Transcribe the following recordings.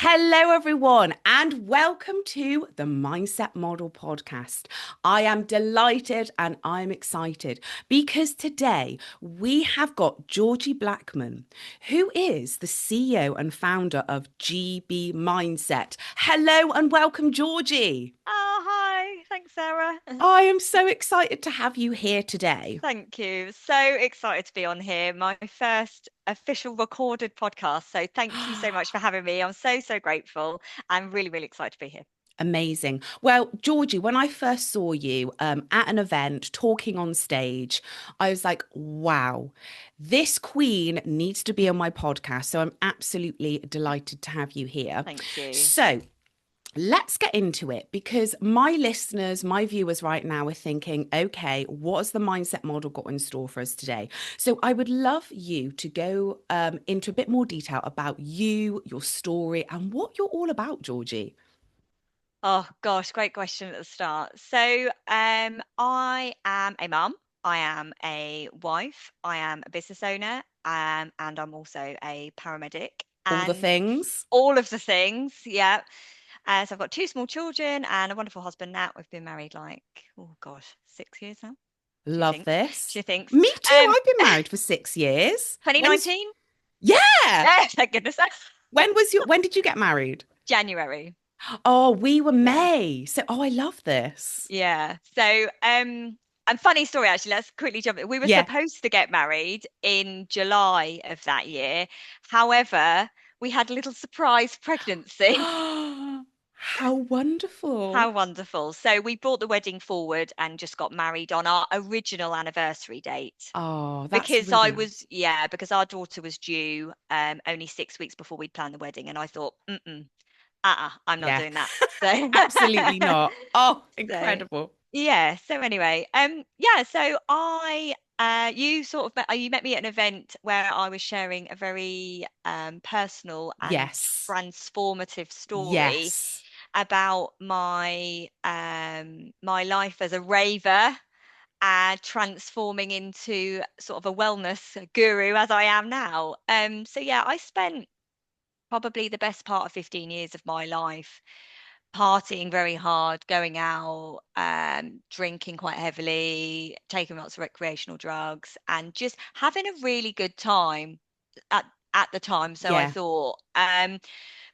Hello, everyone, and welcome to the Mindset Model podcast. I am delighted and I'm excited because today we have got Georgie Blackman, who is the CEO and founder of GB Mindset. Hello and welcome, Georgie. Oh, hi. Thanks, Sarah. I am so excited to have you here today. Thank you. So excited to be on here. My first official recorded podcast. So thank you so much for having me. I'm so grateful. I'm really excited to be here. Amazing. Well, Georgie, when I first saw you at an event talking on stage, I was like, wow, this queen needs to be on my podcast. So I'm absolutely delighted to have you here. Thank you. So let's get into it because my listeners, my viewers right now are thinking, okay, what has the mindset model got in store for us today? So I would love you to go into a bit more detail about you, your story, and what you're all about, Georgie. Oh gosh, great question at the start. I am a mum. I am a wife. I am a business owner. And I'm also a paramedic All the and things. all of the things. Yeah. So I've got two small children and a wonderful husband now. We've been married like, oh gosh, 6 years now. She Love thinks. this. She thinks. Me too. Um, I've been married for 6 years. When's 2019? Yeah. Yeah, thank goodness. When did you get married? January. Oh, we were Yeah. May. So I love this. Yeah. And funny story actually, let's quickly jump in. We were Yeah. supposed to get married in July of that year. However, we had a little surprise pregnancy. How How wonderful. wonderful. So we brought the wedding forward and just got married on our original anniversary date. Oh, that's Because really nice. because our daughter was due only 6 weeks before we'd planned the wedding. And I thought, I'm not Yeah. doing that. So Absolutely not. Oh, so incredible. yeah. So anyway, yeah, so I you sort of you met me at an event where I was sharing a very personal and Yes. transformative story Yes. about my life as a raver and transforming into sort of a wellness guru as I am now. So yeah, I spent probably the best part of 15 years of my life partying very hard, going out, drinking quite heavily, taking lots of recreational drugs, and just having a really good time at at the time. So I Yeah. thought,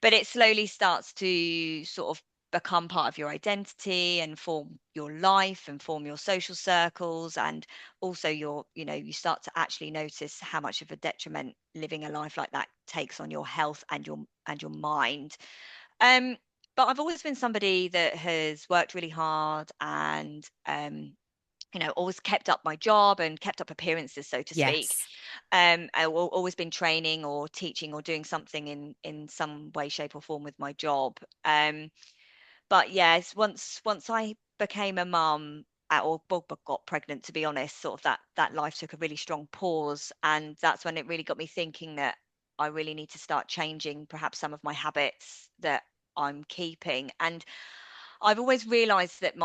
but it slowly starts to sort of become part of your identity and form your life and form your social circles and also you start to actually notice how much of a detriment living a life like that takes on your health and your mind. um but I've always been somebody that has worked really hard and always kept up my job and kept up appearances, so to speak. Yes. I've always been training or teaching or doing something in some way, shape, or form with my job. But yes, once I became a mum, or got pregnant, to be honest, sort of that life took a really strong pause, and that's when it really got me thinking that I really need to start changing perhaps some of my habits that I'm keeping. And I've always realised that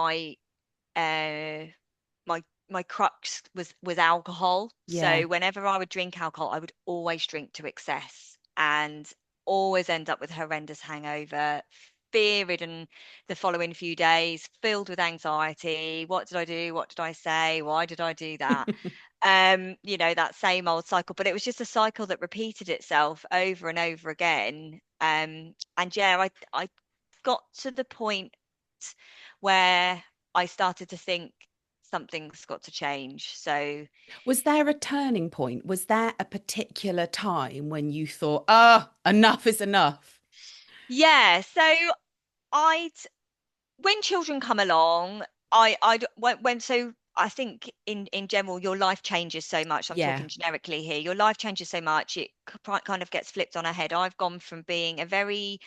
uh, my crux was alcohol. Yeah. So whenever I would drink alcohol, I would always drink to excess and always end up with horrendous hangover, fear-ridden the following few days, filled with anxiety. What did I do? What did I say? Why did I do that? That same old cycle. But it was just a cycle that repeated itself over and over again. And yeah, I got to the point where I started to think something's got to change. So Was there a turning point? Was there a particular time when you thought, oh, enough is enough? yeah, so I'd when children come along, when so I think in general your life changes so much. I'm Yeah. talking generically here. Your life changes so much, it kind of gets flipped on her head. I've gone from being a very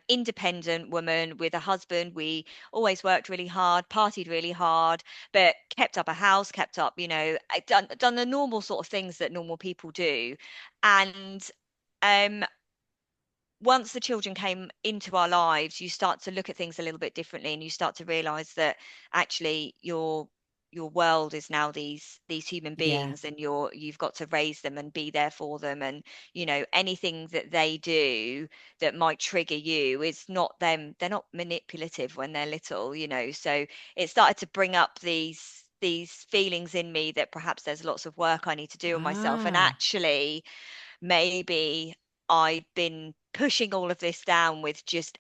independent woman with a husband. We always worked really hard, partied really hard, but kept up a house, kept up, I done the normal sort of things that normal people do. And um once the children came into our lives, you start to look at things a little bit differently and you start to realize that actually your world is now these human Yeah. beings, and you've got to raise them and be there for them. And anything that they do that might trigger you is not them. They're not manipulative when they're little, so it started to bring up these feelings in me that perhaps there's lots of work I need to do on myself. And Ah, actually, maybe I've been pushing all of this down with just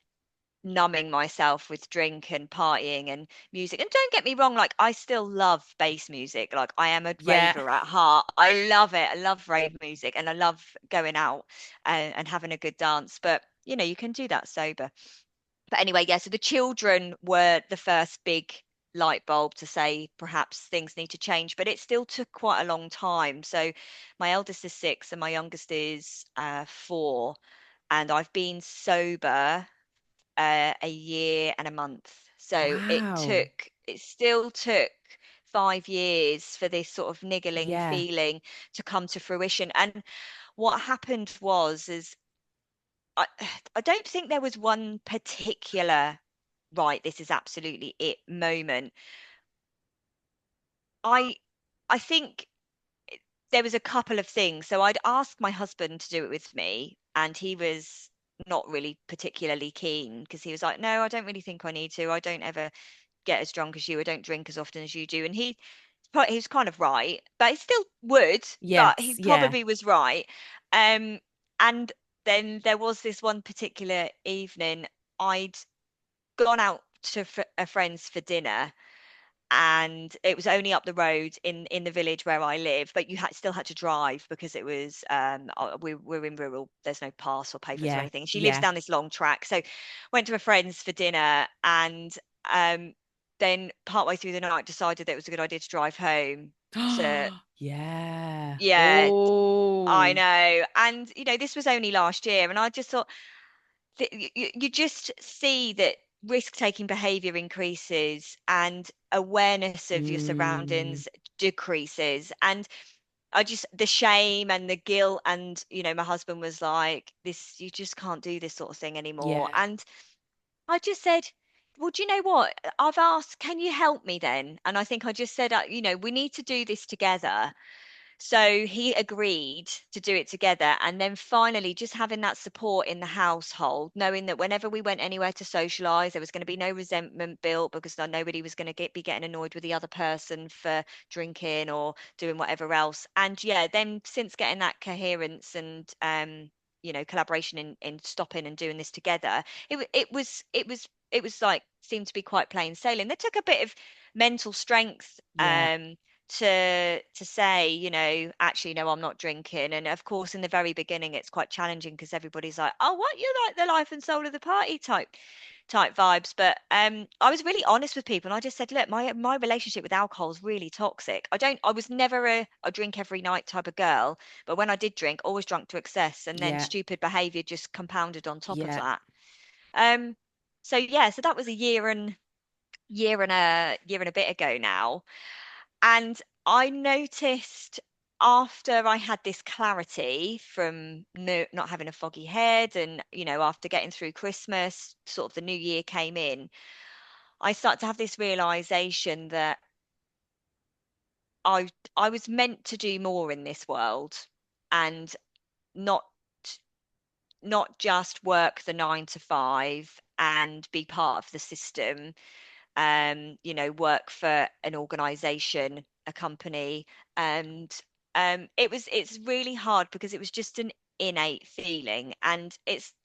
numbing myself with drink and partying and music. And don't get me wrong, like I still love bass music. Like I am a yeah. raver at heart. I love it. I love rave music and I love going out and having a good dance. But you can do that sober. But anyway, yeah, so the children were the first big light bulb to say perhaps things need to change, but it still took quite a long time. So my eldest is 6 and my youngest is 4, and I've been sober a year and a month. So Wow. it still took 5 years for this sort of niggling Yeah. feeling to come to fruition. And what happened is I, I don't think there was one particular, right, this is absolutely it moment. I I think there was a couple of things. So I'd asked my husband to do it with me, and he was not really particularly keen because he was like, "No, I don't really think I need to. I don't ever get as drunk as you. I don't drink as often as you do." And he was kind of right, but he still would, but he Yes. Yeah. probably was right. Um, and then there was this one particular evening I'd gone out to a friend's for dinner, and it was only up the road in the village where I live, but you still had to drive because it was we're in rural. There's no pass or payphones or Yeah. anything. She lives Yeah. down this long track, so went to a friend's for dinner, and um, then partway through the night decided that it was a good idea to drive home. To Yeah. Yeah, I Oh. know, and this was only last year, and I just thought you just see that risk-taking behavior increases and awareness of your Mm. surroundings decreases. And I just the shame and the guilt, and my husband was like, this, you just can't do this sort of thing anymore. Yeah. And I just said, well, do you know what? I've asked, can you help me then? And I think I just said, we need to do this together. So he agreed to do it together. And then finally, just having that support in the household, knowing that whenever we went anywhere to socialize, there was going to be no resentment built because nobody was going to be getting annoyed with the other person for drinking or doing whatever else. And yeah, then since getting that coherence and collaboration in stopping and doing this together, it was like seemed to be quite plain sailing. That took a bit of mental strength Yeah. to say, actually, no, I'm not drinking. And of course, in the very beginning, it's quite challenging because everybody's like, oh, what, you're like the life and soul of the party type vibes. But I was really honest with people, and I just said, look, my relationship with alcohol is really toxic. I was never a drink every night type of girl, but when I did drink, always drunk to excess, and then Yeah. stupid behavior just compounded on top of Yeah. that. Um, so yeah, so that was a year and a bit ago now. And I noticed after I had this clarity from no, not having a foggy head, and, after getting through Christmas, sort of the new year came in, I started to have this realization that I was meant to do more in this world, and not not just work the 9 to 5 and be part of the system, work for an organization, a company. And it's really hard because it was just an innate feeling. And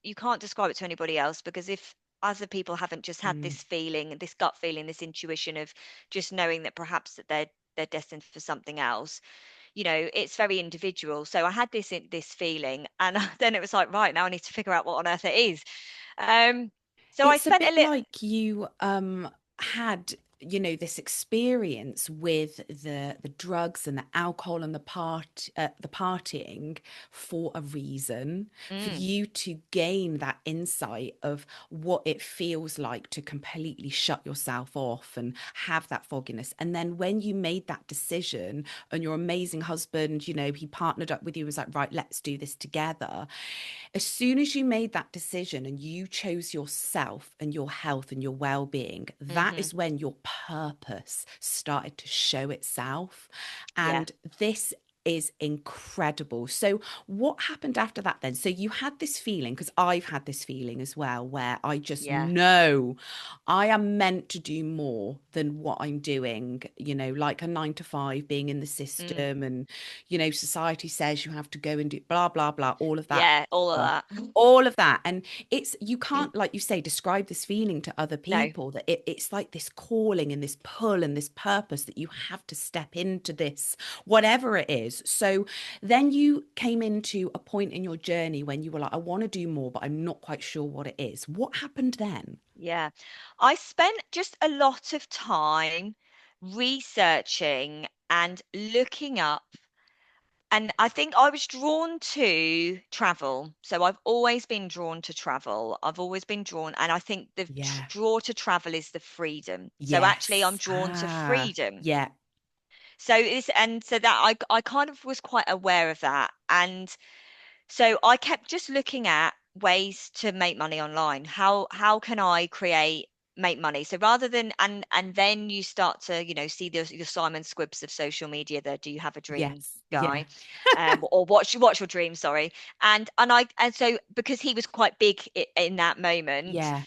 you can't describe it to anybody else, because if other people haven't just had Mm. this feeling, this gut feeling, this intuition of just knowing that perhaps that they're destined for something else, it's very individual. So I had this feeling, and then it was like, right, now I need to figure out what on earth it is. So I It's a spent a bit little. like you had, this experience with the drugs and the alcohol and the partying for a reason, for Mm. you to gain that insight of what it feels like to completely shut yourself off and have that fogginess. And then when you made that decision and your amazing husband, he partnered up with you and was like, right, let's do this together. as soon as you made that decision and you chose yourself and your health and your well-being, that Hmm. is when your purpose started to show itself. Yeah. And this is incredible. So what happened after that then? So you had this feeling, because I've had this feeling as well, where I just Yeah. know I am meant to do more than what I'm doing, like a 9 to 5, being in the Mm. system, and society says you have to go and do blah, blah, blah, all of that Yeah, all of stuff. that. All of that. And you can't, like you say, describe this feeling to other No. people, that it's like this calling and this pull and this purpose that you have to step into this, whatever it is. So then you came into a point in your journey when you were like, I want to do more, but I'm not quite sure what it is. What happened then? Yeah. I spent just a lot of time researching and looking up. And I think I was drawn to travel. So I've always been drawn to travel. I've always been drawn, and I think the Yeah. draw to travel is the freedom. So actually, I'm Yes. drawn to freedom. Yeah. So and so that I kind of was quite aware of that. And so I kept just looking at ways to make money online. How can I make money? So rather than and then you start to, see your Simon Squibbs of social media, the do you have a dream Yes. Yeah. guy, or what's your dream, sorry. And so because he was quite big in that moment, Yeah.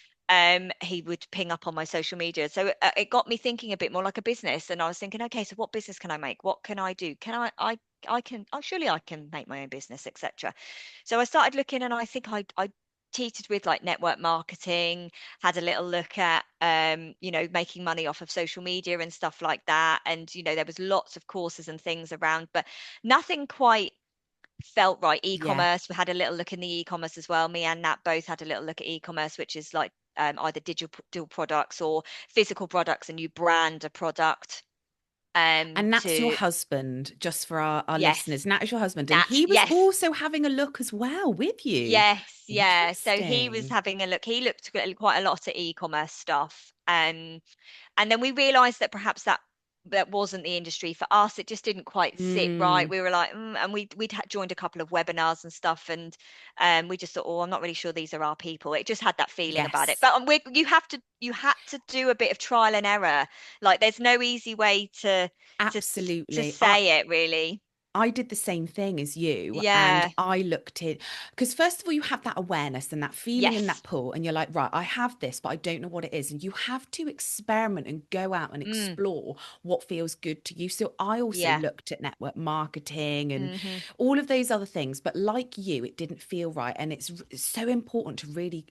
he would ping up on my social media. So it got me thinking a bit more like a business. And I was thinking, okay, so what business can I make? What can I do? Can I can, oh, surely I can make my own business, etc. So I started looking, and I think I teetered with like network marketing, had a little look at making money off of social media and stuff like that. And there was lots of courses and things around, but nothing quite felt right. Yeah. E-commerce, we had a little look in the e-commerce as well. Me and Nat both had a little look at e-commerce, which is like either digital products or physical products, and you brand a product And Nat's your to husband, just for our yes, listeners. Nat is your husband, and Nat, he was yes. also having a look as well with you. Yes, yeah. So he was Interesting. having a look. He looked at quite a lot at e-commerce stuff. And then we realized that perhaps that wasn't the industry for us. It just didn't quite sit right. Mm, We were like, and we'd joined a couple of webinars and stuff, and we just thought, oh, I'm not really sure these are our people. It just had that feeling about it. yes, But you had to do a bit of trial and error. Like there's no easy way to absolutely. say it really. I did the same thing as you, and Yeah. I looked at, because first of all, you have that awareness and that feeling and that Yes. pull, and you're like, right, I have this, but I don't know what it is. And you have to experiment and go out and Mm, explore what feels good to you. So I also yeah. looked at network marketing and Hmm. all of those other things, but like you, it didn't feel right. And it's so important to really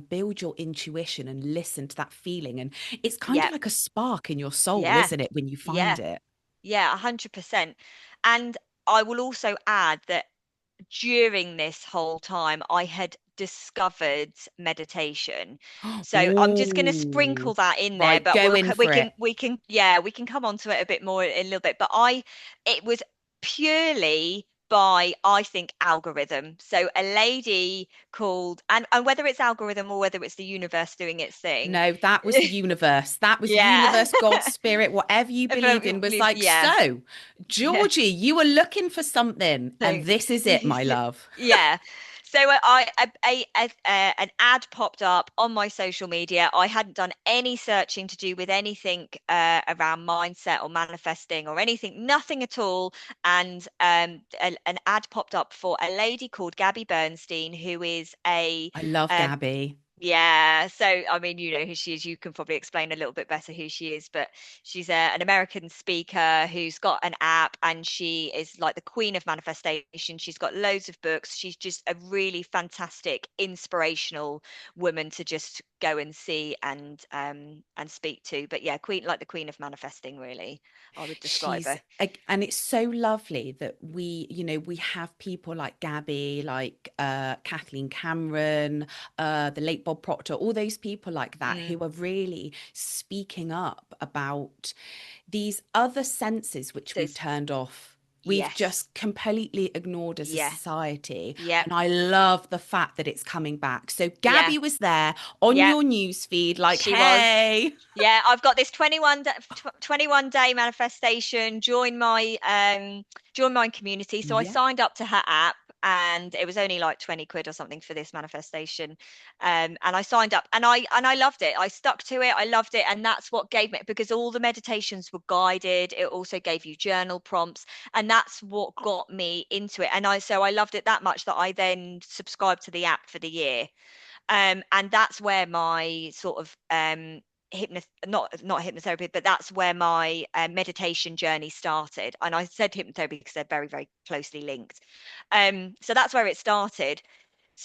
build your intuition and listen to that feeling. And it's kind of Yeah. like a spark in your soul, Yeah. isn't it, when you find Yeah. it? Yeah, 100%. And I will also add that during this whole time, I had discovered meditation. So I'm just going to Oh, sprinkle that in there, right, but go in for it. we can come on to it a bit more in a little bit. But it was purely by, I think, algorithm. So a lady called, and whether it's algorithm or whether it's the universe doing its thing. No, that was the universe. That was Yeah. universe, God, spirit, whatever you believe in, was like, Yeah. so, Yeah. Georgie, you were looking for something, So, and this is it, my love. yeah. So an ad popped up on my social media. I hadn't done any searching to do with anything around mindset or manifesting or anything, nothing at all. And an ad popped up for a lady called Gabby Bernstein, who is a I love um, Gabby. yeah, so I mean, you know who she is. You can probably explain a little bit better who she is, but she's an American speaker who's got an app, and she is like the queen of manifestation. She's got loads of books. She's just a really fantastic, inspirational woman to just go and see and speak to. But yeah, queen, like the queen of manifesting, really, I would describe She's her. and it's so lovely that we have people like Gabby, like Kathleen Cameron, the late Bob Proctor, all those people like that Mm, who are really speaking up about these other senses which we've there's turned off. We've yes, just completely ignored as a yeah, society. yep, And I love the fact that it's coming back. So yeah, Gabby was there on yeah. your news feed, like, She was. hey, Yeah, I've got this 21 day manifestation. Join my community. So I yeah, signed up to her app. and it was only like 20 quid or something for this manifestation. And I signed up, and I loved it. I stuck to it. I loved it. And that's what gave me, because all the meditations were guided. It also gave you journal prompts, and that's what got me into it. And I loved it that much that I then subscribed to the app for the year. And that's where my sort of not hypnotherapy, but that's where my meditation journey started. And I said hypnotherapy because they're very, very closely linked. So that's where it started.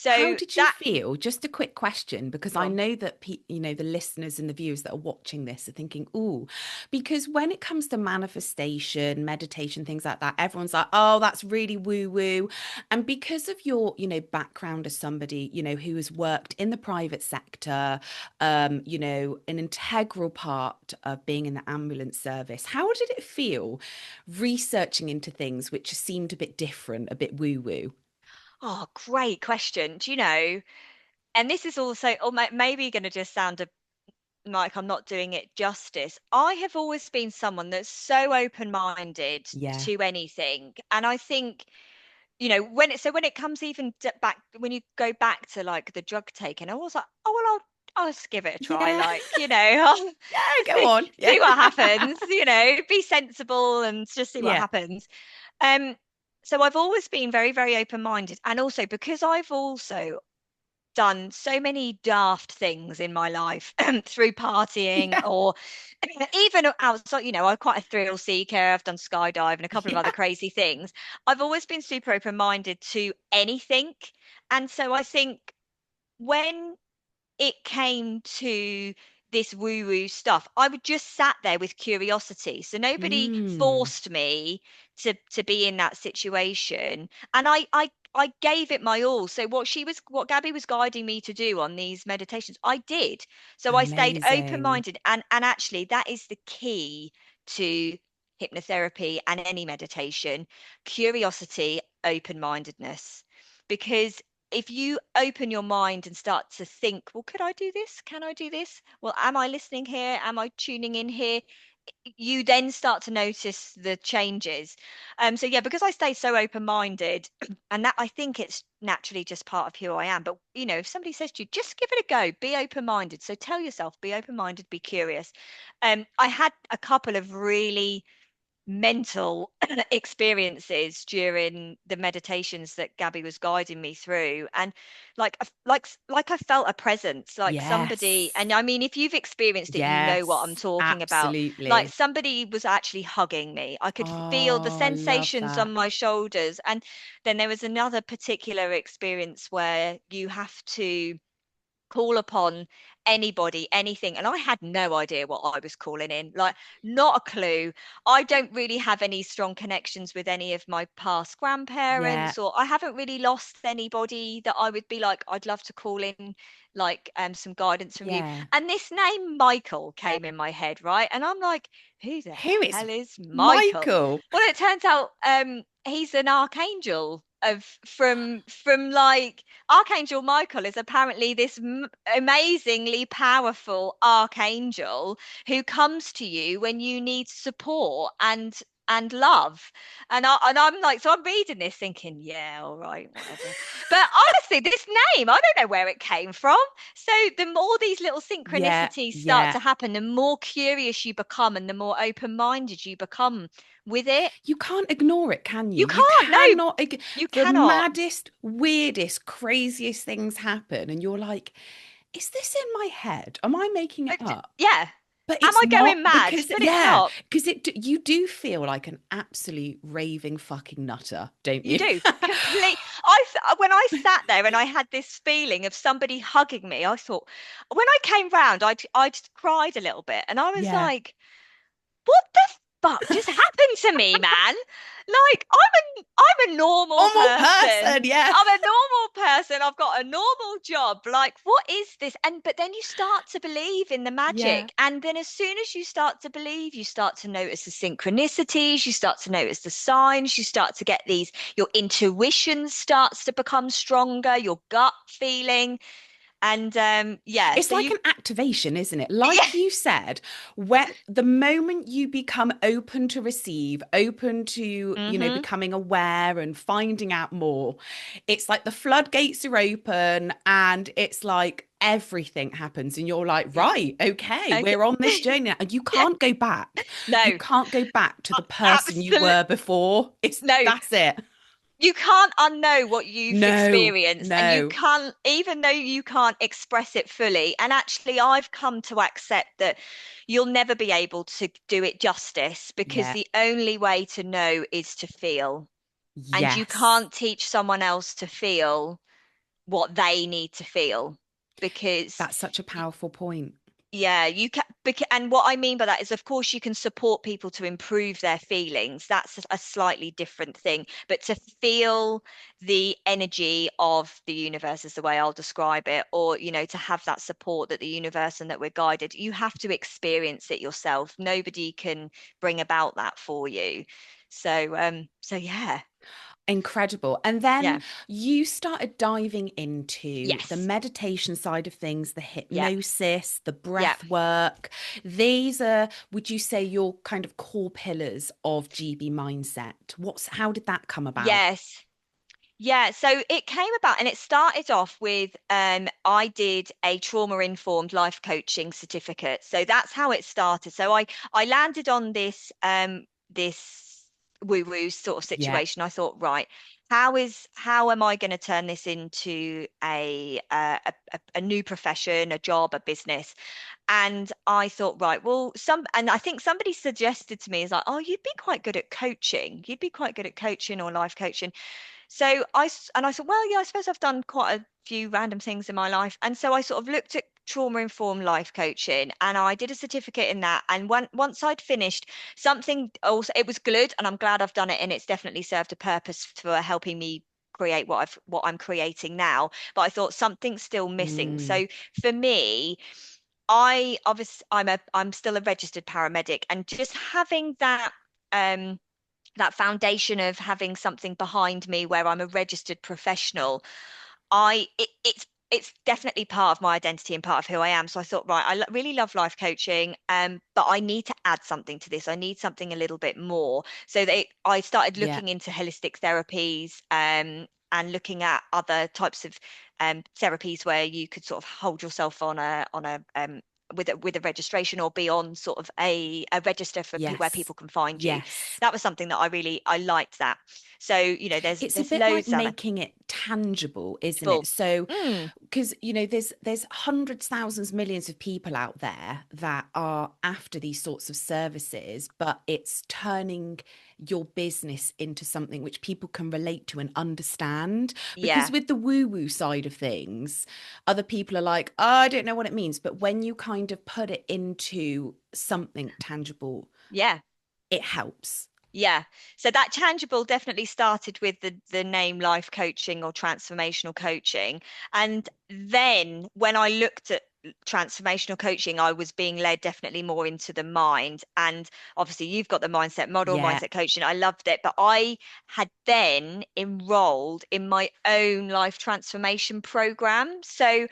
How So did you that feel? Just a quick question, because I gone. know that the listeners and the viewers that are watching this are thinking, "Ooh," because when it comes to manifestation, meditation, things like that, everyone's like, "Oh, that's really woo woo," and because of your, background as somebody, who has worked in the private sector, an integral part of being in the ambulance service, how did it feel researching into things which seemed a bit different, a bit woo woo? Oh, great question. Do you know? And this is also, or maybe going to just sound like I'm not doing it justice. I have always been someone that's so open-minded Yeah. to anything, and I think, when it comes even back, when you go back to like the drug taking, I was like, oh well, I'll just give it a try, Yeah. like, I'll Yeah, go see on. Yeah. see what happens, be sensible and just see what Yeah. happens. Um, so I've always been very, very open-minded, and also because I've also done so many daft things in my life through partying, Yeah. or even outside. I'm quite a thrill seeker. I've done skydiving and a couple of other Yeah. crazy things. I've always been super open-minded to anything. And so I think when it came to this woo woo stuff, I would just sat there with curiosity. So nobody Mm, forced me to be in that situation. And I gave it my all. So what Gabby was guiding me to do on these meditations, I did. So I stayed amazing. open-minded. And actually that is the key to hypnotherapy and any meditation: curiosity, open-mindedness. Because if you open your mind and start to think, well, could I do this? Can I do this? Well, am I listening here? Am I tuning in here? You then start to notice the changes. So yeah, because I stay so open-minded, and that, I think it's naturally just part of who I am. But if somebody says to you, just give it a go, be open-minded. So tell yourself, be open-minded, be curious. I had a couple of really mental experiences during the meditations that Gabby was guiding me through, and like I felt a presence, like somebody. Yes. And I mean, if you've experienced it, you know what I'm Yes. talking about. Like Absolutely. somebody was actually hugging me. I could feel the Oh, I love sensations on that. my shoulders. And then there was another particular experience where you have to call upon anybody, anything. And I had no idea what I was calling in, like, not a clue. I don't really have any strong connections with any of my past Yeah. grandparents, or I haven't really lost anybody that I would be like, I'd love to call in, like, some guidance from you. Yeah. And this name Michael came in my head, right? And I'm like, who the Who is hell is Michael? Michael? Well, it turns out he's an archangel of from like, Archangel Michael is apparently this amazingly powerful archangel who comes to you when you need support and love. And I'm like, so I'm reading this thinking, yeah, all right, whatever. But honestly, this name, I don't know where it came from. So the more these little Yeah. synchronicities start Yeah. to happen, the more curious you become and the more open-minded you become with it. You can't ignore it, can you? You You can't, no, cannot. you The cannot. maddest, weirdest, craziest things happen, and you're like, is this in my head? Am I making it up? Yeah. But Am it's I going not, mad? because But it's yeah, not. because you do feel like an absolute raving fucking nutter, don't You you? do. Complete. When I sat there and I had this feeling of somebody hugging me, I thought, when I came round, I just cried a little bit, and I was Yeah. like, what the fuck just happened to me, man? Like, I'm a normal Normal person. person, yeah. I'm a normal person. I've got a normal job. Like, what is this? But then you start to believe in the Yeah. magic. And then as soon as you start to believe, you start to notice the synchronicities, you start to notice the signs, you start to get your intuition starts to become stronger, your gut feeling. And yeah, It's so like you an activation, isn't it? yeah. Like you said, when the moment you become open to receive, open to, Hmm. becoming aware and finding out more, it's like the floodgates are open and it's like everything happens and you're like, right, okay, Okay. we're on this journey now. And you Yeah. can't go back. You No, can't go back to the person you absolutely were before. It's no. that's it. You can't unknow what you've No, experienced, and you no. can't, even though you can't express it fully. And actually, I've come to accept that you'll never be able to do it justice because Yeah. the only way to know is to feel. And you Yes. can't teach someone else to feel what they need to feel because That's such a powerful point. yeah, you can, and what I mean by that is, of course, you can support people to improve their feelings. That's a slightly different thing. But to feel the energy of the universe is the way I'll describe it, or, to have that support that the universe and that we're guided, you have to experience it yourself. Nobody can bring about that for you. So yeah, Incredible. And then yeah, you started diving into the yes, meditation side of things, the yep, hypnosis, the yep, breath work. These are, would you say, your kind of core pillars of GB mindset? How did that come about? yes. Yeah, so it came about and it started off with I did a trauma informed life coaching certificate. So that's how it started. So I landed on this woo woo sort of Yeah, situation. I thought, right, how am I going to turn this into a new profession, a job, a business? And I thought, right, well, and I think somebody suggested to me is like, oh, you'd be quite good at coaching. You'd be quite good at coaching or life coaching. So I thought, well, yeah, I suppose I've done quite a few random things in my life. And so I sort of looked at trauma informed life coaching and I did a certificate in that. And once I'd finished, something also, it was good and I'm glad I've done it and it's definitely served a purpose for helping me create what I'm creating now. But I thought something's still missing. mm, So for me, I'm still a registered paramedic and just having um that foundation of having something behind me where I'm a registered professional, it's definitely part of my identity and part of who I am. So I thought, right, really love life coaching, but I need to add something to this. I need something a little bit more. So I started yeah, looking into holistic therapies, and looking at other types of therapies where you could sort of hold yourself on a with a registration or be on sort of a register for where yes, people can find you. yes. That was something that I liked that. So, It's a there's bit like loads out there. making it tangible, isn't it? Full. So, Mm, because there's hundreds, thousands, millions of people out there that are after these sorts of services, but it's turning your business into something which people can relate to and understand. Because yeah. with the woo-woo side of things, other people are like, oh, I don't know what it means. But when you kind of put it into something tangible, Yeah. it helps. Yeah. So that tangible definitely started with the name life coaching or transformational coaching. And then when I looked at transformational coaching, I was being led definitely more into the mind. And obviously you've got the mindset model, Yeah, mindset coaching. I loved it. But I had then enrolled in my own life transformation program. So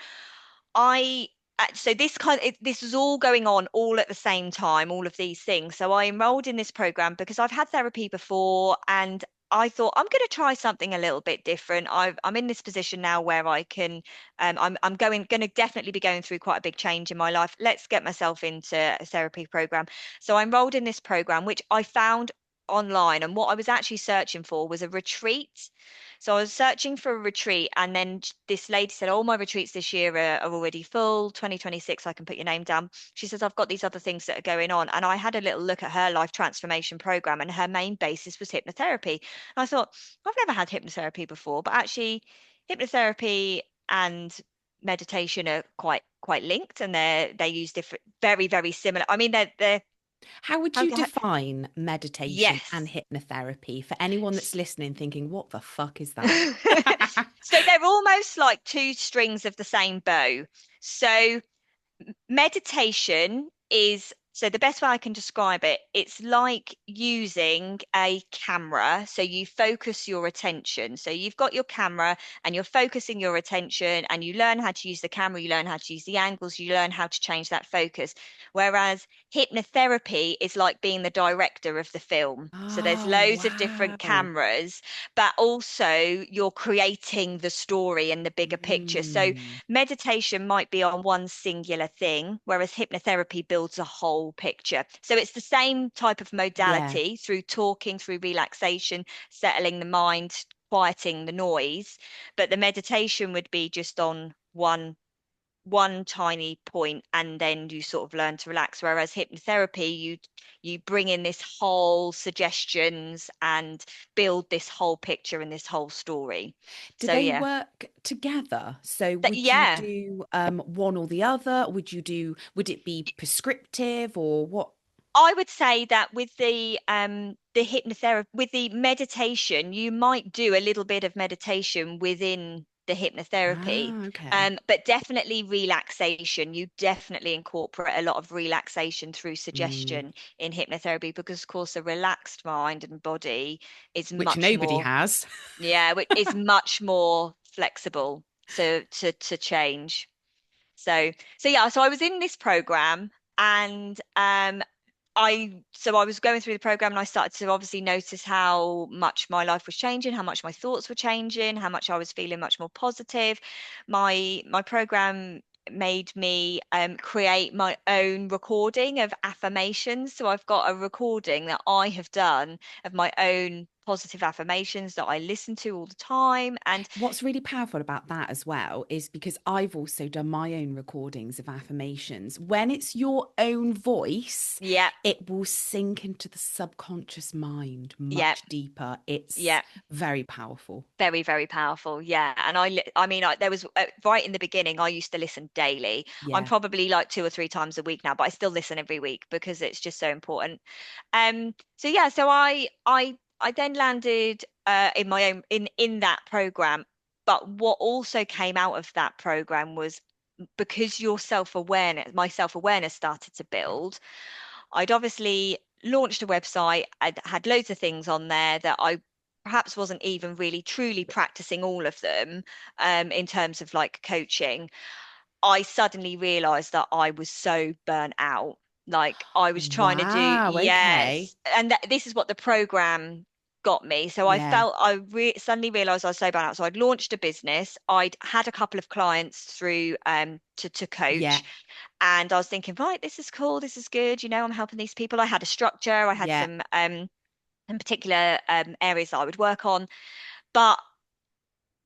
this was all going on all at the same time, all of these things. So I enrolled in this program because I've had therapy before and I thought I'm going to try something a little bit different. I'm in this position now where I can, I'm going to definitely be going through quite a big change in my life. Let's get myself into a therapy program. So I enrolled in this program, which I found online, and what I was actually searching for was a retreat. So I was searching for a retreat, and then this lady said, "Oh, my retreats this year are already full. 2026, I can put your name down." She says, "I've got these other things that are going on." And I had a little look at her life transformation program, and her main basis was hypnotherapy. And I thought, I've never had hypnotherapy before, but actually, hypnotherapy and meditation are quite linked, and they use different, very, very similar. I mean, they're how would how, you how, define meditation and yes. hypnotherapy for anyone that's listening thinking, what the fuck is that? So they're almost like two strings of the same bow. So meditation is So the best way I can describe it, it's like using a camera. So you focus your attention. So you've got your camera and you're focusing your attention and you learn how to use the camera, you learn how to use the angles, you learn how to change that focus. Whereas hypnotherapy is like being the director of the film. So there's Oh, loads of different wow. cameras, but also you're creating the story and the bigger picture. So Mm, meditation might be on one singular thing, whereas hypnotherapy builds a whole picture. So it's the same type of yeah. modality through talking, through relaxation, settling the mind, quieting the noise, but the meditation would be just on one tiny point and then you sort of learn to relax, whereas hypnotherapy you bring in this whole suggestions and build this whole picture and this whole story. Do So they yeah, work together? So that would you yeah, do one or the other? Would it be prescriptive or what? I would say that with the hypnotherapy, with the meditation, you might do a little bit of meditation within the hypnotherapy. Ah, okay. But definitely relaxation. You definitely incorporate a lot of relaxation through Mm, suggestion in hypnotherapy because, of course, a relaxed mind and body is which much nobody more, has. yeah, is much more flexible to change. So yeah, so I was in this program and I was going through the program and I started to obviously notice how much my life was changing, how much my thoughts were changing, how much I was feeling much more positive. My program made me create my own recording of affirmations. So I've got a recording that I have done of my own positive affirmations that I listen to all the time. And What's really powerful about that as well is because I've also done my own recordings of affirmations. When it's your own voice, yeah, it will sink into the subconscious mind yeah, much deeper. It's yeah. very powerful. Very, very powerful. Yeah. And I mean, there was right in the beginning, I used to listen daily. I'm Yeah. probably like 2 or 3 times a week now, but I still listen every week because it's just so important. So yeah, so I then landed in my own in that program. But what also came out of that program was because my self-awareness started to build. I'd obviously launched a website. I'd had loads of things on there that I perhaps wasn't even really truly practicing all of them in terms of like coaching. I suddenly realized that I was so burnt out. Like I was trying to do, Wow. Okay. yes. And this is what the program got me. So I Yeah. felt suddenly realized I was so burnt out. So I'd launched a business. I'd had a couple of clients through to Yeah. coach. And I was thinking, right, this is cool, this is good. I'm helping these people. I had a structure, I had Yeah. some in particular areas that I would work on. But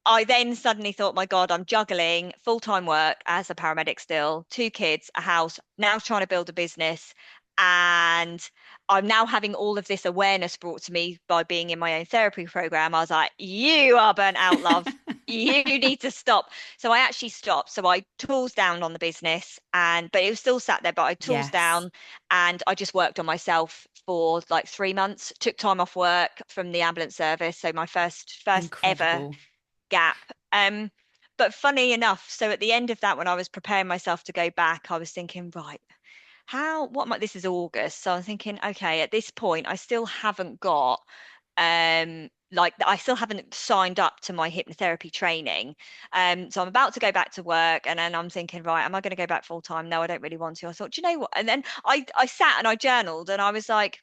I then suddenly thought, my God, I'm juggling full-time work as a paramedic still, 2 kids, a house, now trying to build a business. And I'm now having all of this awareness brought to me by being in my own therapy program. I was like, you are burnt out, love. You need to stop. So I actually stopped. So I tools down on the business but it was still sat there, but I tools Yes. down and I just worked on myself for like 3 months, took time off work from the ambulance service. So my first ever Incredible. gap. But funny enough, so at the end of that, when I was preparing myself to go back, I was thinking, right, what might this is August. So I'm thinking, okay, at this point, I still haven't got like I still haven't signed up to my hypnotherapy training. So I'm about to go back to work and then I'm thinking, right, am I going to go back full time? No, I don't really want to. I thought, do you know what? And then I sat and I journaled and I was like,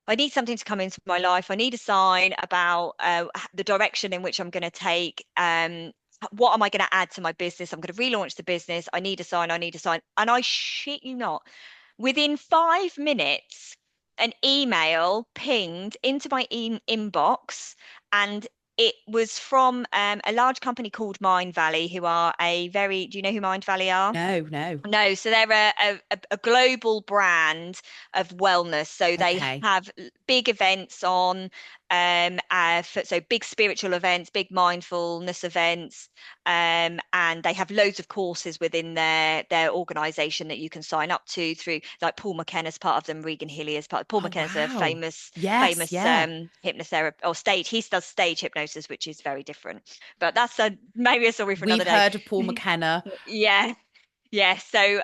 I need something to come into my life. I need a sign about the direction in which I'm going to take. What am I going to add to my business? I'm going to relaunch the business. I need a sign. I need a sign. And I shit you not, within 5 minutes, an email pinged into my inbox, and it was from a large company called Mind Valley, who are do you know who Mind Valley are? No, no. No, so they're a global brand of wellness. So they Okay. have big events on, so big spiritual events, big mindfulness events, and they have loads of courses within their organization that you can sign up to through, like Paul McKenna's part of them, Regan Hillier is part. Paul Oh, McKenna's a wow. famous Yes. famous Yeah. hypnotherapist or stage. He does stage hypnosis, which is very different. But that's maybe a story for another We've day. heard of Paul McKenna. Yeah. Yeah, so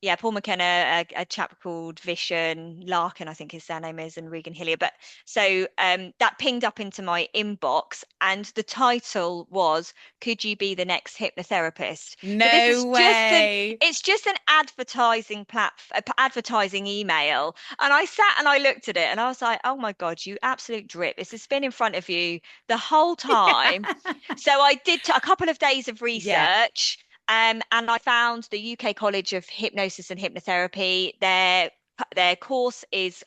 yeah, Paul McKenna, a chap called Vishen Larkin, I think his surname is, and Regan Hillier. But so that pinged up into my inbox, and the title was "Could you be the next hypnotherapist?" So this No is just an way. it's just an advertising email, and I sat and I looked at it, and I was like, "Oh my God, you absolute drip! This has been in front of you the whole time." So I did a couple of days of Yeah. research. And I found the UK College of Hypnosis and Hypnotherapy. Their course is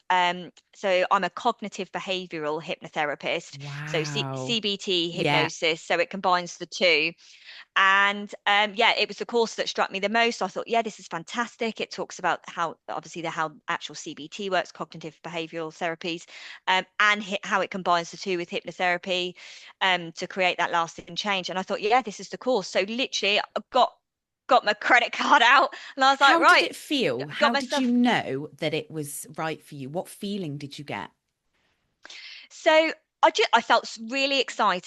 so I'm a cognitive behavioral hypnotherapist, so Wow. CBT Yeah. hypnosis, so it combines the two. And yeah, it was the course that struck me the most. I thought, yeah, this is fantastic. It talks about how obviously the how actual CBT works, cognitive behavioral therapies, and how it combines the two with hypnotherapy to create that lasting change. And I thought, yeah, this is the course. So literally, I got my credit card out, and I was like, How did right, it feel? got How did you myself. know that it was right for you? What feeling did you get? So I felt really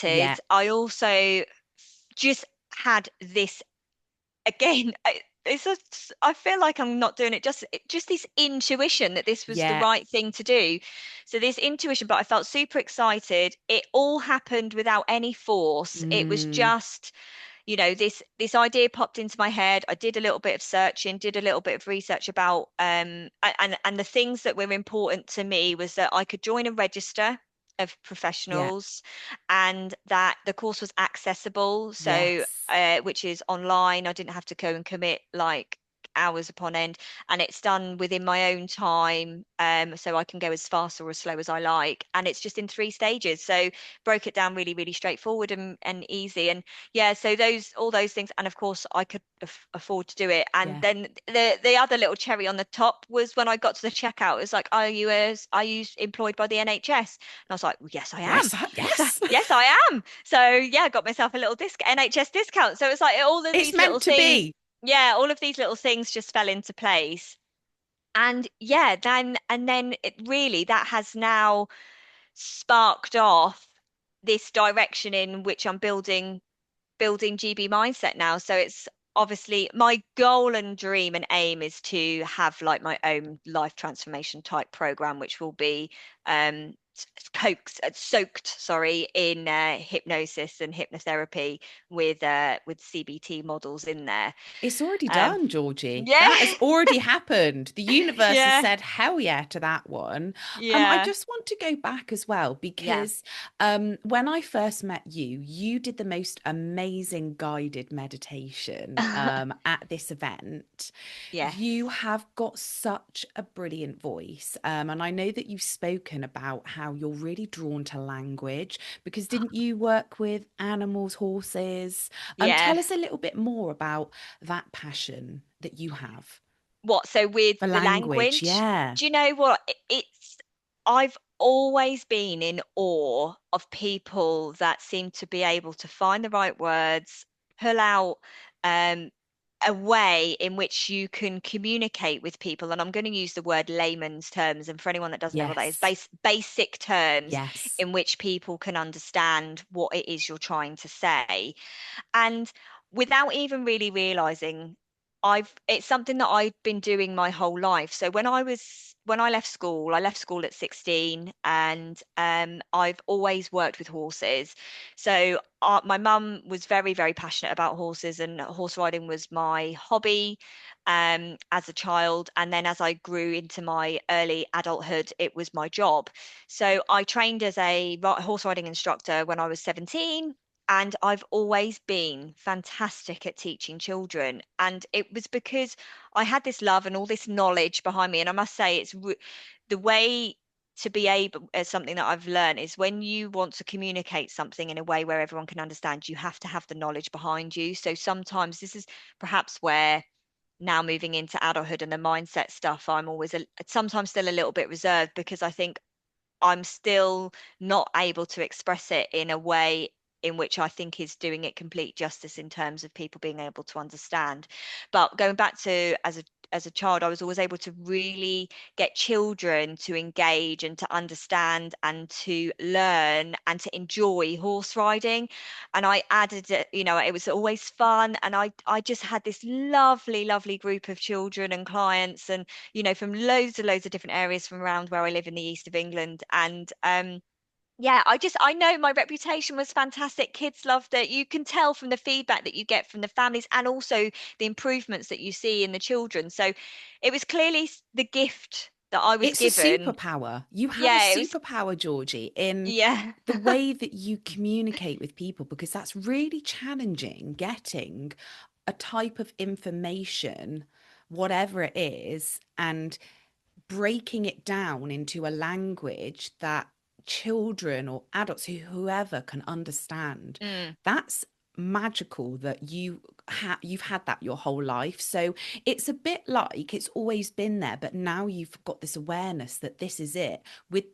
Yeah. excited. I also just had this again, I feel like I'm not doing it just this intuition that this was the Yeah. right thing to do. So this intuition, but I felt super excited. It all happened without any force. It was Mm, just, this idea popped into my head. I did a little bit of searching, did a little bit of research about and the things that were important to me was that I could join a register of yeah. professionals and that the course was accessible, so Yes. which is online. I didn't have to go and commit like hours upon end, and it's done within my own time, so I can go as fast or as slow as I like, and it's just in 3 stages, so broke it down really, really straightforward and easy. And yeah, so those all those things, and of course I could afford to do it. And Yeah. then the other little cherry on the top was when I got to the checkout, it was like, are you employed by the NHS? And I was like, well, yes, I am. Yes. So Yes. yes, I am. So yeah, got myself a little NHS discount. So it's like all of It's these little meant to things, be. yeah, all of these little things just fell into place. And yeah, then it really that has now sparked off this direction in which I'm building GB mindset now. So it's obviously my goal and dream and aim is to have like my own life transformation type program, which will be soaked, sorry, in hypnosis and hypnotherapy with CBT models in there. It's already Um, done, Georgie. yeah, That has already happened. The universe has yeah, said hell yeah to that one. I yeah, just want to go back as well yeah. because when I first met you, you did the most amazing guided meditation at this event. You Yes. have got such a brilliant voice. And I know that you've spoken about how you're really drawn to language because didn't you work with animals, horses? Yeah. Tell us a little bit more about that passion that you have What, so with for the language. language, Yeah. do you know what? I've always been in awe of people that seem to be able to find the right words, pull out um, a way in which you can communicate with people. And I'm going to use the word layman's terms. And for anyone that doesn't know what that is, Yes. basic terms Yes. in which people can understand what it is you're trying to say. And without even really realizing, it's something that I've been doing my whole life. So when I left school at 16, and I've always worked with horses. So my mum was very, very passionate about horses, and horse riding was my hobby as a child. And then as I grew into my early adulthood, it was my job. So I trained as a horse riding instructor when I was 17, and I've always been fantastic at teaching children. And it was because I had this love and all this knowledge behind me. And I must say, the way to be able, as something that I've learned, is when you want to communicate something in a way where everyone can understand, you have to have the knowledge behind you. So sometimes this is perhaps where now moving into adulthood and the mindset stuff, I'm always sometimes still a little bit reserved because I think I'm still not able to express it in a way in which I think is doing it complete justice in terms of people being able to understand. But going back to as a child, I was always able to really get children to engage and to understand and to learn and to enjoy horse riding. And I added it, it was always fun. And I just had this lovely, lovely group of children and clients, and from loads of different areas from around where I live in the east of England. And yeah, I know my reputation was fantastic. Kids loved it. You can tell from the feedback that you get from the families and also the improvements that you see in the children. So it was clearly the gift that I was It's a given. superpower. You have a Yeah, it was, superpower, Georgie, in yeah. the way that you communicate with people, because that's really challenging getting a type of information, whatever it is, and breaking it down into a language that children or adults, whoever can understand. Mm. That's magical that you've had that your whole life. So it's a bit like it's always been there, but now you've got this awareness that this is it, with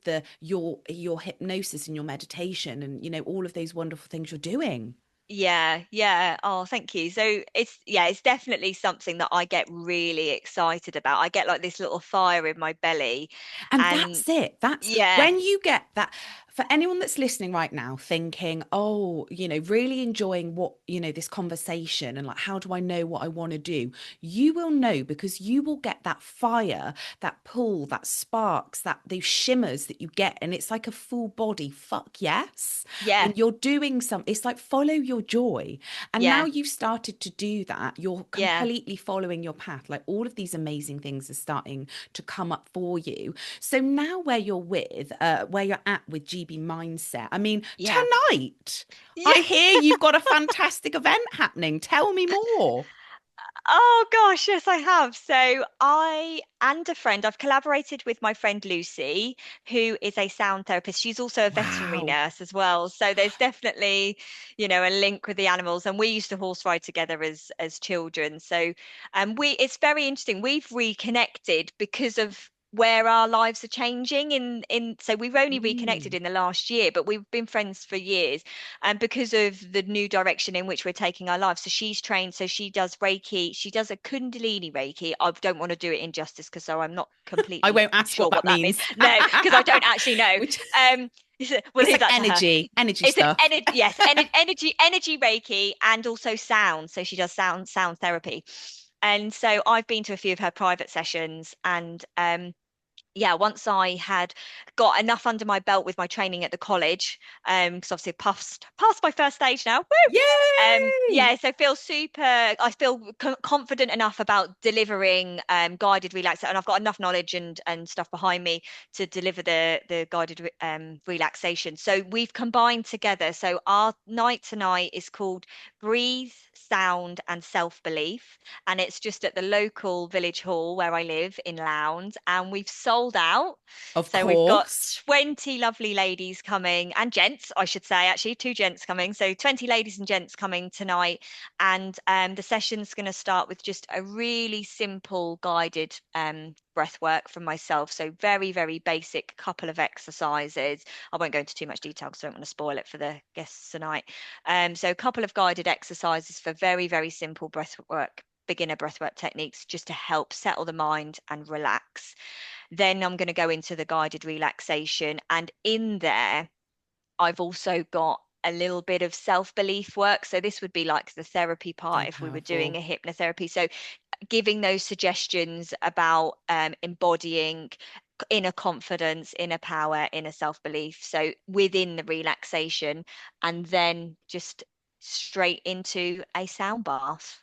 your hypnosis and your meditation and all of those wonderful things you're doing. Yeah, yeah. Oh, thank you. So it's definitely something that I get really excited about. I get like this little fire in my belly, And and that's it. That's yeah, when you get that. For anyone that's listening right now, thinking, oh, really enjoying this conversation and like, how do I know what I want to do? You will know because you will get that fire, that pull, that sparks, those shimmers that you get. And it's like a full body fuck yes. yeah, And you're doing it's like follow your joy. And now yeah, you've started to do that. You're yeah. completely following your path. Like all of these amazing things are starting to come up for you. So now where you're at with GB Mindset, I mean, Yeah. tonight, Yeah. I hear you've got a fantastic event happening. Tell me more. Oh gosh, yes, I have. So I and a friend, I've collaborated with my friend Lucy, who is a sound therapist. She's also a veterinary Wow. nurse as well. So there's definitely, a link with the animals. And we used to horse ride together as children. So it's very interesting. We've reconnected because of where our lives are changing in so we've only reconnected Mm. in the last year, but we've been friends for years. And because of the new direction in which we're taking our lives. So she's trained, so she does Reiki, she does a Kundalini Reiki. I don't want to do it injustice because so I'm not I completely won't ask sure what that what that means. means. No, because I don't actually know. Which Um, we'll it's leave like that to her. energy It's an stuff. energy, yes, energy Reiki, and also sound. So she does sound therapy. And so I've been to a few of her private sessions, and yeah, once I had got enough under my belt with my training at the college, because obviously I passed my first stage now. Woo! Yay! Yeah, so I feel confident enough about delivering guided relax, and I've got enough knowledge and stuff behind me to deliver the guided relaxation. So we've combined together. So our night tonight is called Breathe, Sound, and Self-Belief, and it's just at the local village hall where I live in Lowndes, and we've sold out. Of So we've got course. 20 lovely ladies coming, and gents, I should say, actually, two gents coming. So 20 ladies and gents coming tonight. And the session's going to start with just a really simple guided breath work from myself. So very, very basic couple of exercises. I won't go into too much detail because I don't want to spoil it for the guests tonight. So a couple of guided exercises for very, very simple breath work, beginner breathwork techniques, just to help settle the mind and relax. Then I'm going to go into the guided relaxation. And in there, I've also got a little bit of self-belief work. So this would be like the therapy So part if we were doing powerful. a hypnotherapy. So giving those suggestions about embodying inner confidence, inner power, inner self-belief. So within the relaxation, and then just straight into a sound bath.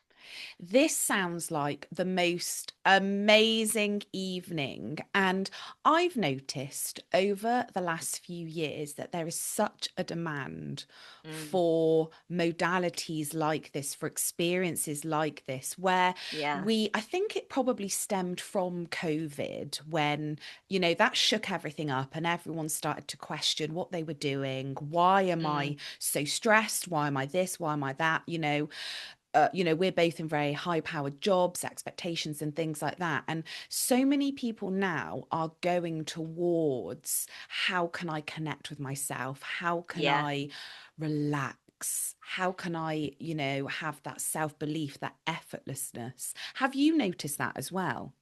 This sounds like the most amazing evening. And I've noticed over the last few years that there is such a demand Mm, for modalities like this, for experiences like this, where yeah. I think it probably stemmed from COVID when, that shook everything up and everyone started to question what they were doing. Why am Mm, I so stressed? Why am I this? Why am I that? We're both in very high powered jobs, expectations, and things like that. And so many people now are going towards how can I connect with myself? How can yeah. I relax? relax? How can I, have that self-belief, that effortlessness? Have you noticed that as well?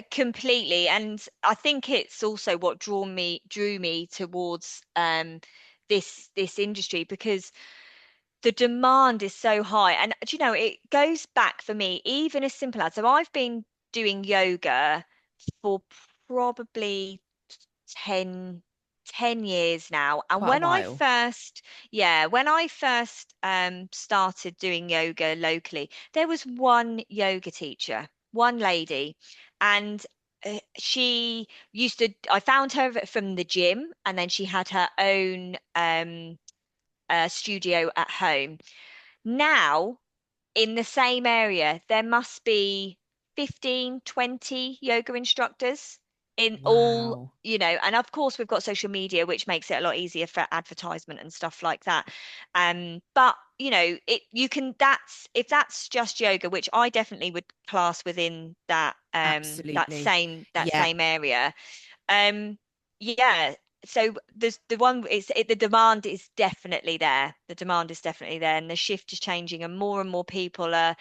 Completely. And I think it's also what drew me towards this industry, because the demand is so high. And do you know, it goes back for me, even as simple as, so I've been doing yoga for probably 10 10 years now. And Quite a while. when I first started doing yoga locally, there was one yoga teacher, one lady, and she used to, I found her from the gym, and then she had her own studio at home. Now, in the same area, there must be 15, 20 yoga instructors in all, Wow. and of course we've got social media, which makes it a lot easier for advertisement and stuff like that. But you can, that's, if that's just yoga, which I definitely would class within that Absolutely. same that Yeah. same area. Um, yeah. So there's the one, the demand is definitely there. The demand is definitely there, and the shift is changing, and more people are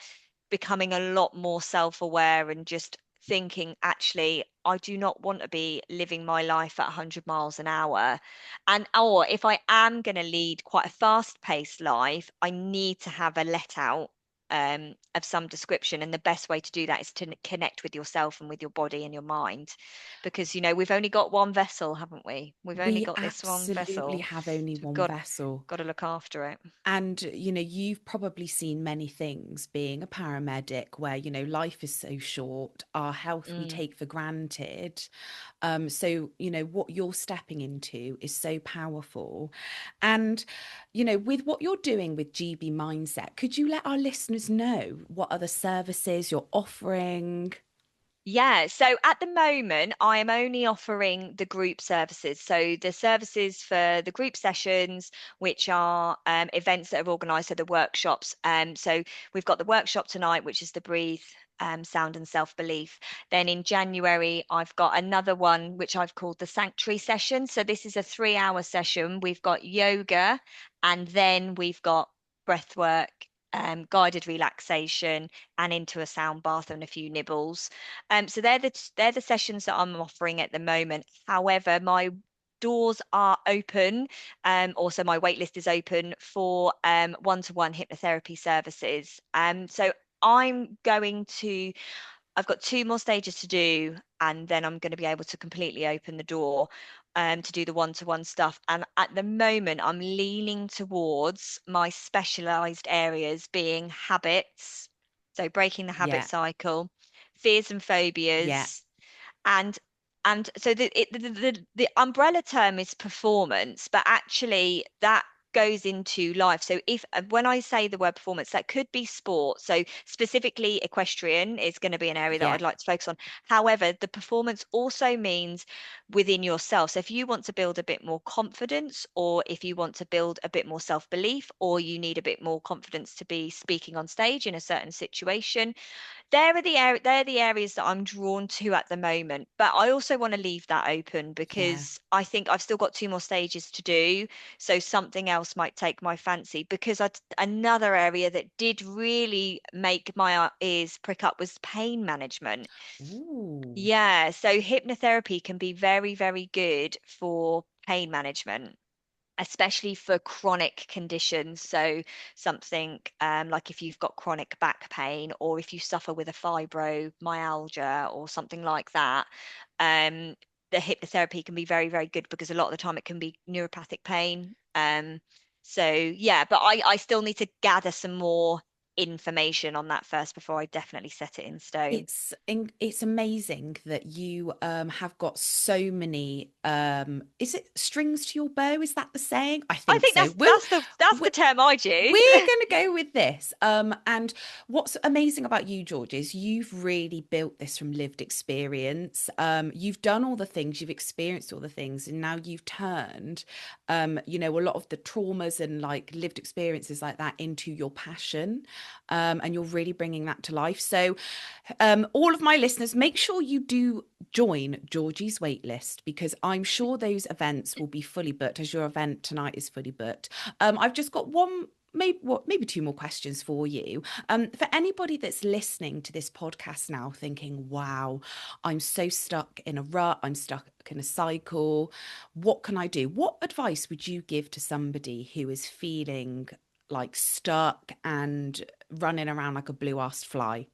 becoming a lot more self-aware and just thinking, actually, I do not want to be living my life at 100 miles an hour. And or if I am going to lead quite a fast-paced life, I need to have a let out of some description. And the best way to do that is to connect with yourself and with your body and your mind, because we've only got one vessel, haven't we? We've only We got this one absolutely vessel, have only so we've one vessel. got to look after it. And, you've probably seen many things being a paramedic where, life is so short, our health we Mm. take for granted. So, what you're stepping into is so powerful. And, with what you're doing with GB Mindset, could you let our listeners know what other services you're offering? Yeah, so at the moment, I am only offering the group services. So the services for the group sessions, which are events that are organised, so the workshops. So we've got the workshop tonight, which is the breathe, sound and self-belief. Then in January, I've got another one, which I've called the sanctuary session. So this is a 3-hour session. We've got yoga, and then we've got breath work, guided relaxation, and into a sound bath and a few nibbles. So they're the sessions that I'm offering at the moment. However, my doors are open. Also, my wait list is open for one-to-one hypnotherapy services. So I'm going to. I've got 2 more stages to do, and then I'm going to be able to completely open the door to do the one-to-one stuff. And at the moment, I'm leaning towards my specialized areas being habits, so breaking the habit Yeah, cycle, fears and yeah, phobias, and so the umbrella term is performance, but actually that goes into life. So if when I say the word performance, that could be sport. So specifically equestrian is going to be an area that yeah, I'd like to focus on. However, the performance also means within yourself. So if you want to build a bit more confidence, or if you want to build a bit more self-belief, or you need a bit more confidence to be speaking on stage in a certain situation, they're the areas that I'm drawn to at the moment. But I also want to leave that open, yeah. because I think I've still got 2 more stages to do. So something else might take my fancy, because another area that did really make my ears prick up was pain management. Ooh, Yeah, so hypnotherapy can be very, very good for pain management, especially for chronic conditions. So something like if you've got chronic back pain, or if you suffer with a fibromyalgia or something like that, um, the hypnotherapy can be very, very good, because a lot of the time it can be neuropathic pain. So yeah, but I still need to gather some more information on that first before I definitely set it in stone. it's amazing that you have got so many is it strings to your bow? Is that the saying? I I think think so. that's the term I'd use. We're going to go with this. And what's amazing about you, George, is you've really built this from lived experience. You've done all the things, you've experienced all the things, and now you've turned, a lot of the traumas and like lived experiences like that into your passion. and you're really bringing that to life. So, all of my listeners, make sure you do join Georgie's waitlist, because I'm sure those events will be fully booked, as your event tonight is fully booked. I've just got one, maybe two more questions for you. For anybody that's listening to this podcast now thinking, wow, I'm so stuck in a rut, I'm stuck in a cycle, what can I do? What advice would you give to somebody who is feeling like stuck and running around like a blue-assed fly?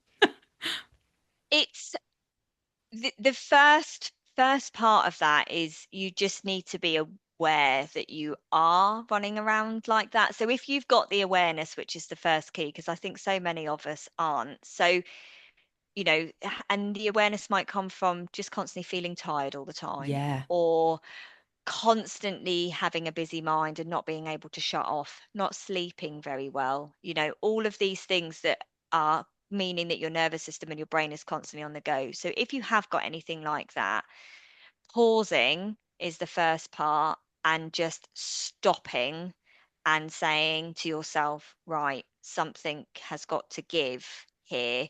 It's the first part of that is you just need to be aware that you are running around like that. So if you've got the awareness, which is the first key, because I think so many of us aren't. So, and the awareness might come from just constantly feeling tired all the time, Yeah. or constantly having a busy mind and not being able to shut off, not sleeping very well, all of these things that are meaning that your nervous system and your brain is constantly on the go. So if you have got anything like that, pausing is the first part, and just stopping and saying to yourself, right, something has got to give here.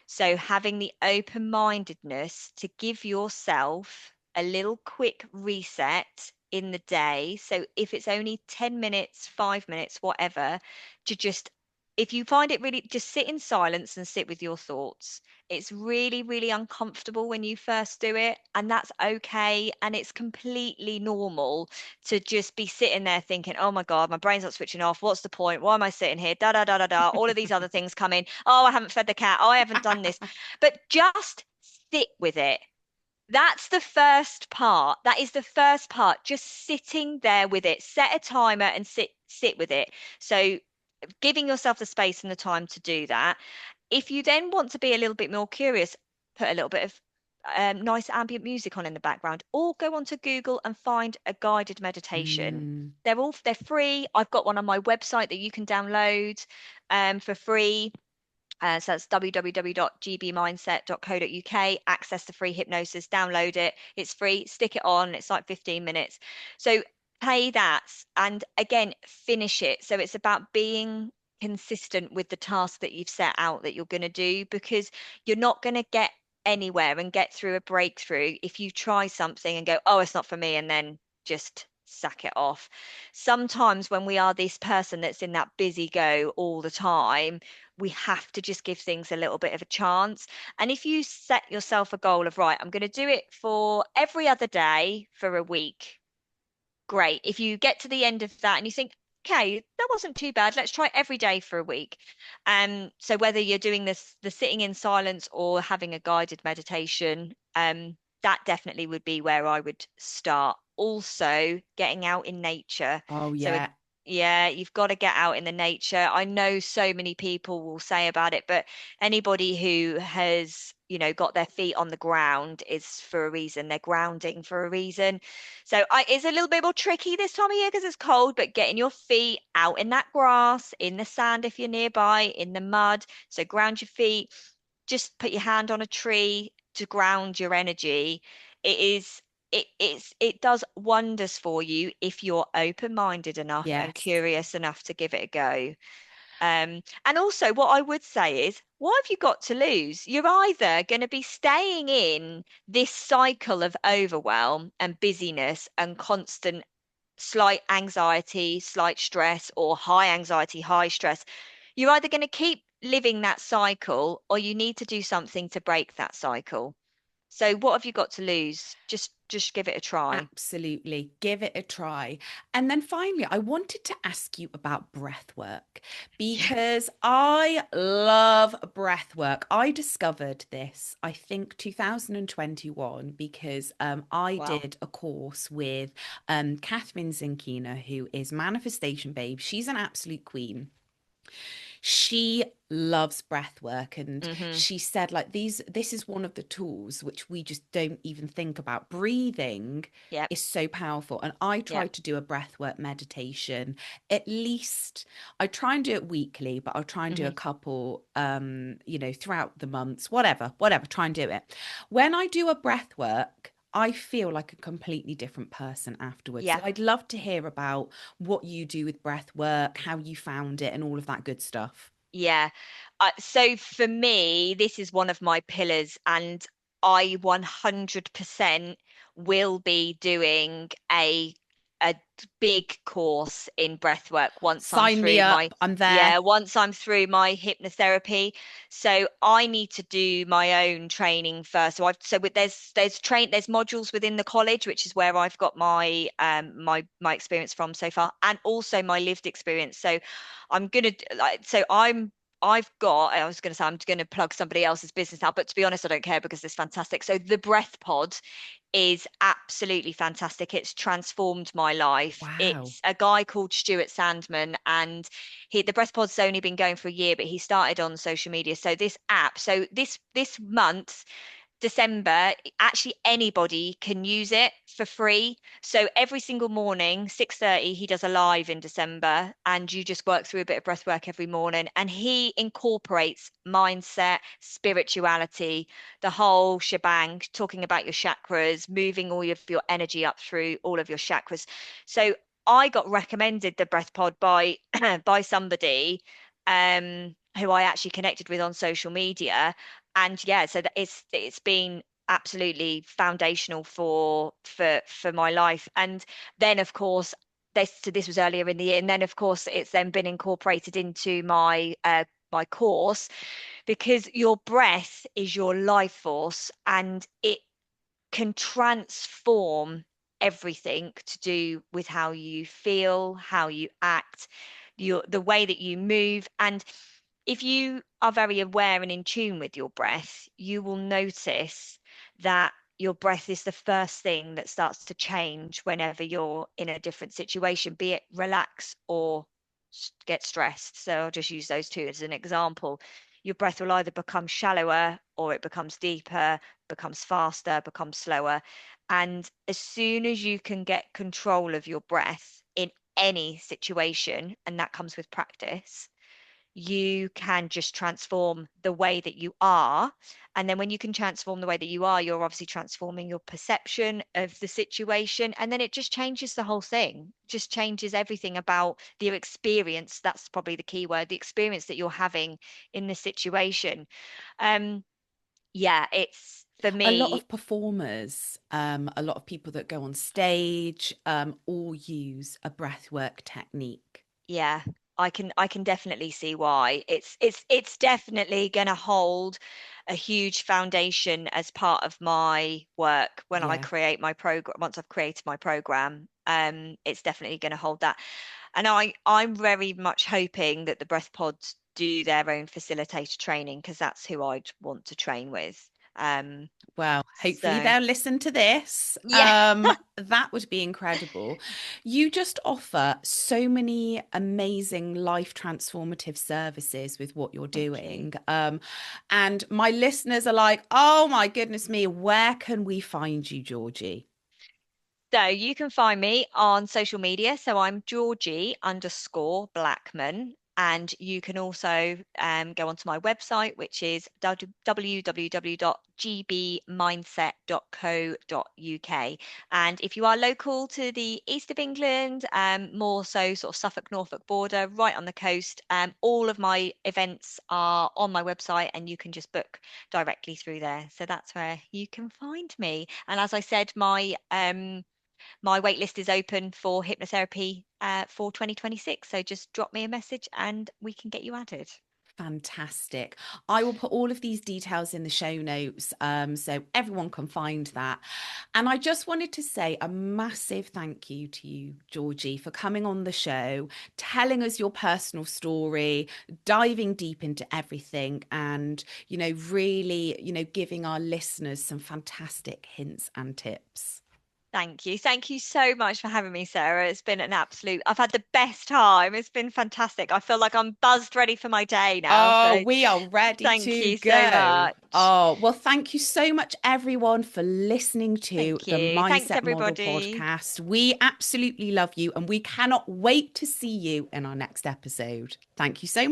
So having the open-mindedness to give yourself a little quick reset in the day. So if it's only 10 minutes, 5 minutes, whatever, to just, if you find it really, just sit in silence and sit with your thoughts. It's really, really uncomfortable when you first do it, and that's okay. And it's completely normal to just be sitting there thinking, oh my God, my brain's not switching off. What's the point? Why am I sitting here? Da da da da da. All of these other things come in. Oh, I haven't fed the cat. Oh, I haven't done this. But just sit with it. That's the first part. That is the first part. Just sitting there with it. Set a timer and sit with it. So giving yourself the space and the time to do that. If you then want to be a little bit more curious, put a little bit of nice ambient music on in the background, or go onto Google and find a guided meditation. Mm. They're free. I've got one on my website that you can download for free. So that's www.gbmindset.co.uk. Access the free hypnosis, download it. It's free, stick it on. It's like 15 minutes. So play that, and again, finish it. So it's about being consistent with the task that you've set out that you're going to do, because you're not going to get anywhere and get through a breakthrough if you try something and go, oh, it's not for me, and then just sack it off. Sometimes when we are this person that's in that busy go all the time, we have to just give things a little bit of a chance. And if you set yourself a goal of, right, I'm going to do it for every other day for a week, great. If you get to the end of that and you think, okay, that wasn't too bad, let's try every day for a week. So whether you're doing this, the sitting in silence or having a guided meditation, that definitely would be where I would start. Also, getting out in nature. Oh, So yeah. yeah, you've got to get out in the nature. I know so many people will say about it, but anybody who has, got their feet on the ground is for a reason. They're grounding for a reason. So it's a little bit more tricky this time of year because it's cold, but getting your feet out in that grass, in the sand if you're nearby, in the mud. So ground your feet. Just put your hand on a tree to ground your energy. It is it does wonders for you if you're open-minded enough and Yes. curious enough to give it a go. And also, what I would say is, what have you got to lose? You're either going to be staying in this cycle of overwhelm and busyness and constant slight anxiety, slight stress, or high anxiety, high stress. You're either going to keep living that cycle, or you need to do something to break that cycle. So what have you got to lose? Just give it a try. Absolutely. Give it a try. And then finally, I wanted to ask you about breath work, Yeah. because I love breath work. I discovered this, I think, 2021, because I Wow. did a course with Catherine Zinkina, who is Manifestation Babe. She's an absolute queen. She loves breath work, and Hmm. she said, like, this is one of the tools which we just don't even think about. Breathing Yep. is so powerful, and I try Yep. to do a breath work meditation at least. I try and do it weekly, but I'll try and do a Hmm. couple throughout the months, whatever, try and do it. When I do a breath work, I feel like a completely different person afterwards. So Yeah. I'd love to hear about what you do with breath work, how you found it, and all of that good stuff. Yeah. So for me, this is one of my pillars, and I 100% will be doing a big course in breathwork once I'm Sign me through my up. I'm there. yeah, once I'm through my hypnotherapy. So I need to do my own training first. There's modules within the college, which is where I've got my experience from so far, and also my lived experience. So I'm gonna like so I was going to say I'm going to plug somebody else's business now, but to be honest, I don't care because it's fantastic. So the Breath Pod is absolutely fantastic. It's transformed my life. Wow. It's a guy called Stuart Sandman, and the Breath Pod's only been going for a year, but he started on social media. So this month December, actually anybody can use it for free. So every single morning, 6:30, he does a live in December, and you just work through a bit of breath work every morning. And he incorporates mindset, spirituality, the whole shebang, talking about your chakras, moving all of your energy up through all of your chakras. So I got recommended the breath pod by by somebody who I actually connected with on social media, and yeah, so that it's been absolutely foundational for my life. And then of course this was earlier in the year, and then of course it's then been incorporated into my course, because your breath is your life force, and it can transform everything to do with how you feel, how you act, the way that you move. And if you are very aware and in tune with your breath, you will notice that your breath is the first thing that starts to change whenever you're in a different situation, be it relax or get stressed. So I'll just use those two as an example. Your breath will either become shallower or it becomes deeper, becomes faster, becomes slower. And as soon as you can get control of your breath in any situation, and that comes with practice, you can just transform the way that you are. And then when you can transform the way that you are, you're obviously transforming your perception of the situation. And then it just changes the whole thing, just changes everything about the experience. That's probably the key word, the experience that you're having in the situation. Um, yeah, it's for A lot me. of performers, a lot of people that go on stage, all use a breathwork technique. Yeah, I can definitely see why. It's definitely going to hold a huge foundation as part of my work when I Yeah. create my program. Once I've created my program, it's definitely going to hold that. And I'm very much hoping that the breath pods do their own facilitator training, because that's who I'd want to train with. Um, Well, hopefully so they'll listen to this. yeah, That would be incredible. You just offer so many amazing life transformative services with what you're thank you. doing. And my listeners are like, oh my goodness me, where can we find you, Georgie? So you can find me on social media. So I'm Georgie _Blackman. And you can also go onto my website, which is www.gbmindset.co.uk. And if you are local to the east of England, more so sort of Suffolk, Norfolk border, right on the coast, all of my events are on my website, and you can just book directly through there. So that's where you can find me. And as I said, my wait list is open for hypnotherapy for 2026. So just drop me a message and we can get you added. Fantastic. I will put all of these details in the show notes so everyone can find that. And I just wanted to say a massive thank you to you, Georgie, for coming on the show, telling us your personal story, diving deep into everything, and, really, giving our listeners some fantastic hints and tips. Thank you. Thank you so much for having me, Sarah. It's been an absolute, I've had the best time. It's been fantastic. I feel like I'm buzzed ready for my day now. Oh, So we are ready thank to you so go. much. Oh, well, thank you so much, everyone, for listening to Thank the you. Thanks, Mindset Model everybody. podcast. We absolutely love you, and we cannot wait to see you in our next episode. Thank you so much.